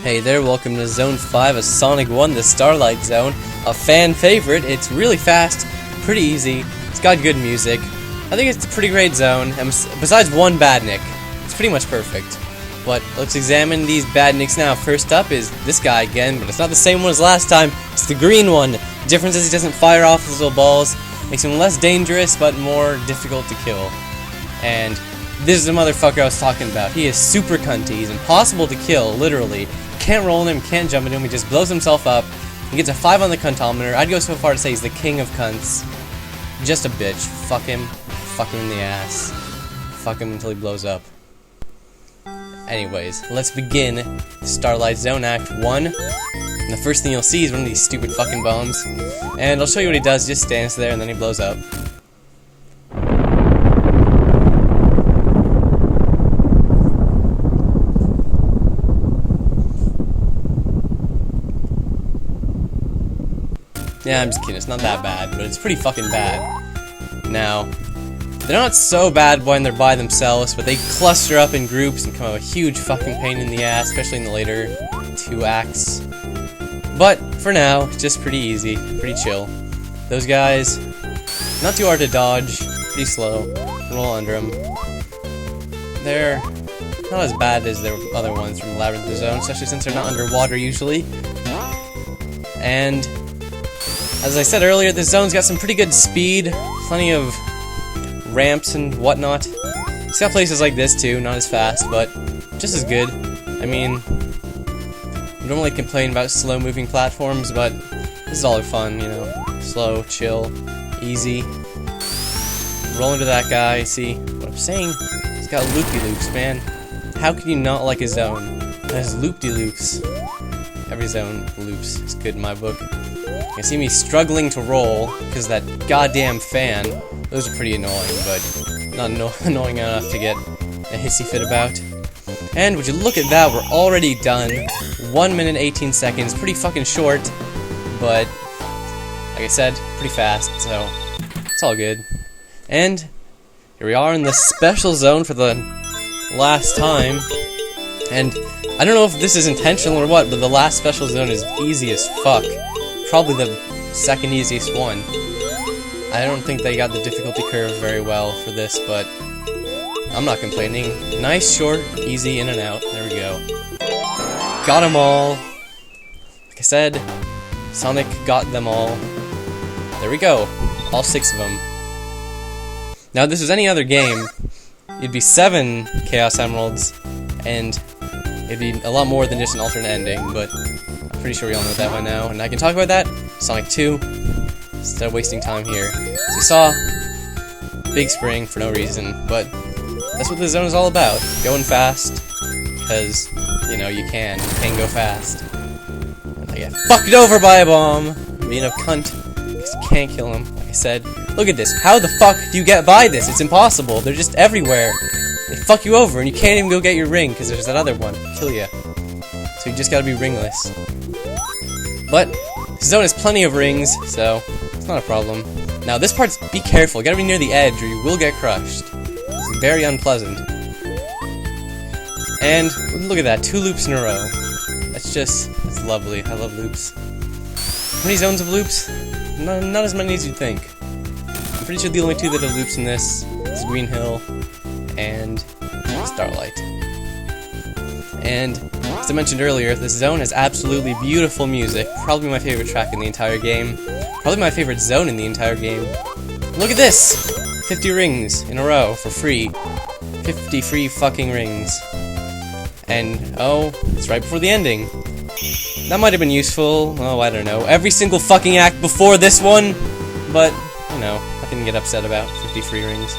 Hey there, welcome to Zone 5 of Sonic 1, the Starlight Zone. A fan favorite. It's really fast, pretty easy, it's got good music. I think it's a pretty great zone, and besides one badnik, it's pretty much perfect. But let's examine these badniks now. First up is this guy again, but it's not the same one as last time. It's the green one. The difference is he doesn't fire off his little balls. Makes him less dangerous, but more difficult to kill. And this is the motherfucker I was talking about. He is super cunty. He's impossible to kill, literally. Can't roll him, can't jump into him, he just blows himself up. He gets a 5 on the cuntometer. I'd go so far to say he's the king of cunts. Just a bitch. Fuck him. Fuck him in the ass. Fuck him until he blows up. Anyways, let's begin Starlight Zone Act 1. And the first thing you'll see is one of these stupid fucking bombs. And I'll show you what he does. He just stands there and then he blows up. Yeah, I'm just kidding, it's not that bad, but it's pretty fucking bad. Now, they're not so bad when they're by themselves, but they cluster up in groups and become a huge fucking pain in the ass, especially in the later 2 acts. But, for now, it's just pretty easy, pretty chill. Those guys, not too hard to dodge, pretty slow, roll under them. They're not as bad as their other ones from the Labyrinth Zone, especially since they're not underwater usually. And as I said earlier, this zone's got some pretty good speed, plenty of ramps and whatnot. It's got places like this too, not as fast, but just as good. I mean, I normally complain about slow-moving platforms, but this is all fun, you know. Slow, chill, easy. Roll into that guy, see what I'm saying? He's got loop-de-loops, man. How can you not like a zone that has loop-de-loops? Every zone loops is good in my book. You see me struggling to roll because that goddamn fan. Those are pretty annoying, but not annoying enough to get a hissy fit about. And would you look at that, we're already done. 1 minute 18 seconds, pretty fucking short, but like I said, pretty fast, so it's all good. And here we are in the special zone for the last time. And I don't know if this is intentional or what, but the last special zone is easy as fuck. Probably the second easiest one. I don't think they got the difficulty curve very well for this, but I'm not complaining. Nice, short, easy, in and out. There we go. Got them all. Like I said, Sonic got them all. There we go. All 6 of them. Now, if this was any other game, it'd be 7 Chaos Emeralds, and it'd be a lot more than just an alternate ending, but I'm pretty sure we all know that by now, and I can talk about that. Sonic 2, instead of wasting time here. As you saw, big spring for no reason, but that's what this zone is all about. Going fast, because, you know, you can go fast. And I get fucked over by a bomb, being a cunt, because you can't kill him, like I said. Look at this, how the fuck do you get by this? It's impossible, they're just everywhere. They fuck you over, and you can't even go get your ring, because there's that other one, kill ya. So you just gotta be ringless. But this zone has plenty of rings, so it's not a problem. Now this part's, be careful, you gotta be near the edge or you will get crushed. It's very unpleasant. And look at that, 2 loops in a row. That's lovely, I love loops. How many zones of loops? Not as many as you'd think. I'm pretty sure the only 2 that have loops in this is Green Hill and Starlight. And as I mentioned earlier, this zone has absolutely beautiful music. Probably my favorite track in the entire game. Probably my favorite zone in the entire game. Look at this! 50 rings in a row for free. 50 free fucking rings. And, oh, it's right before the ending. That might have been useful. Oh, I don't know. Every single fucking act before this one. But, you know, nothing to get upset about. 50 free rings.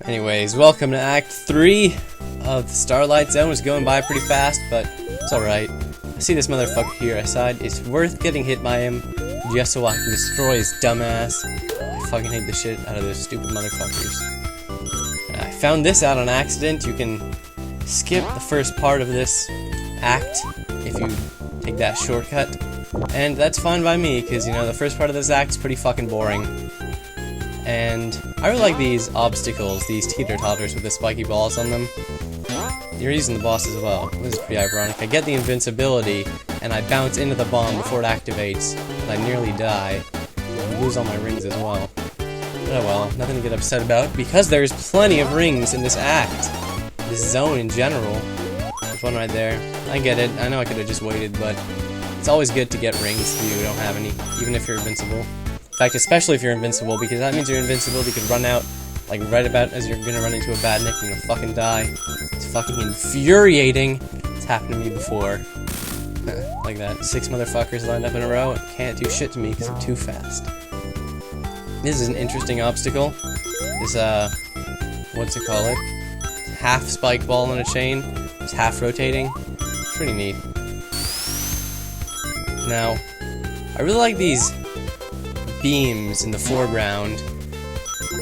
Anyways, welcome to Act 3 of the Starlight Zone. It's going by pretty fast, but it's alright. I see this motherfucker here. I decided it's worth getting hit by him just so I can destroy his dumbass. I fucking hate the shit out of those stupid motherfuckers. I found this out on accident. You can skip the first part of this act if you take that shortcut. And that's fine by me, because, you know, the first part of this act is pretty fucking boring. And I really like these obstacles, these teeter-totters with the spiky balls on them. you're using the boss as well. This is pretty ironic. I get the invincibility, and I bounce into the bomb before it activates, and I nearly die. I lose all my rings as well. Oh well, nothing to get upset about, because there's plenty of rings in this act. This zone in general. There's one right there. I get it. I know I could have just waited, but it's always good to get rings if you don't have any, even if you're invincible. In fact, especially if you're invincible, because that means your invincibility could run out, like, right about as you're gonna run into a bad nick and you'll fucking die. It's fucking infuriating. It's happened to me before. Like that. 6 motherfuckers lined up in a row and can't do shit to me because I'm too fast. This is an interesting obstacle. This, what's it called? Half spike ball on a chain. It's half rotating. Pretty neat. Now, I really like these beams in the foreground.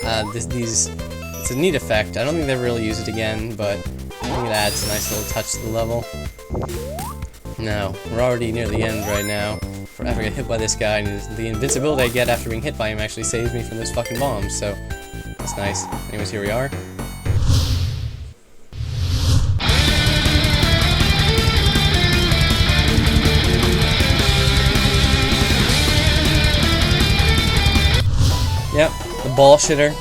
It's a neat effect. I don't think they've really used it again, but I think it adds a nice little touch to the level. Now, we're already near the end right now. If I ever get hit by this guy, and the invincibility I get after being hit by him actually saves me from those fucking bombs, so that's nice. Anyways, here we are. Yep, the ball shitter.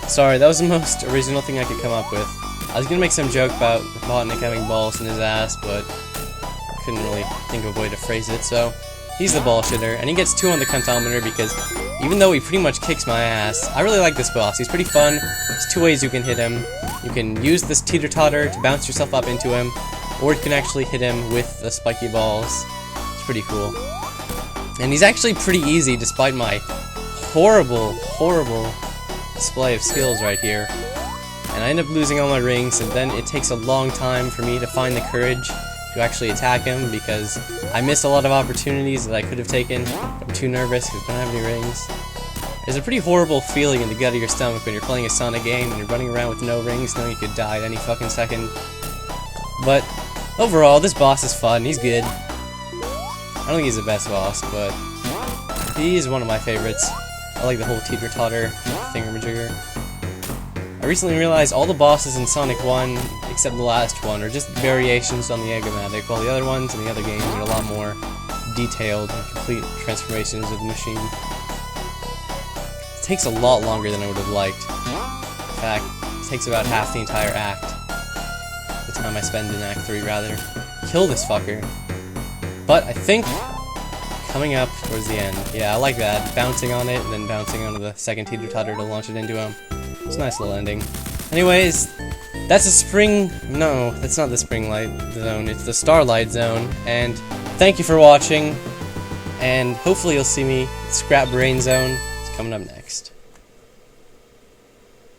Sorry, that was the most original thing I could come up with. I was gonna make some joke about Robotnik having balls in his ass, but I couldn't really think of a way to phrase it, so he's the ball shitter, and he gets 2 on the cuntometer because even though he pretty much kicks my ass, I really like this boss. He's pretty fun. There's 2 ways you can hit him. You can use this teeter-totter to bounce yourself up into him, or you can actually hit him with the spiky balls. It's pretty cool. And he's actually pretty easy despite my horrible display of skills right here. And I end up losing all my rings, and then it takes a long time for me to find the courage to actually attack him because I missed a lot of opportunities that I could have taken. I'm too nervous because I don't have any rings. There's a pretty horrible feeling in the gut of your stomach when you're playing a Sonic game and you're running around with no rings knowing you could die at any fucking second. But overall, this boss is fun. He's good. I don't think he's the best boss, but he's one of my favorites. I like the whole teeter-totter thingamajigger. I recently realized all the bosses in Sonic 1, except the last one, are just variations on the Egg-O-Matic, while the other ones in the other games are a lot more detailed and complete transformations of the machine. It takes a lot longer than I would have liked. In fact, it takes about half the entire act. The time I spend in Act 3, rather. Kill this fucker. But I think coming up towards the end. Yeah, I like that. Bouncing on it, and then bouncing onto the second teeter-totter to launch it into him. It's a nice little ending. Anyways, that's a spring... No, that's not the Springlight Zone. It's the Starlight Zone. And thank you for watching. And hopefully you'll see me at Scrap Brain Zone. It's coming up next.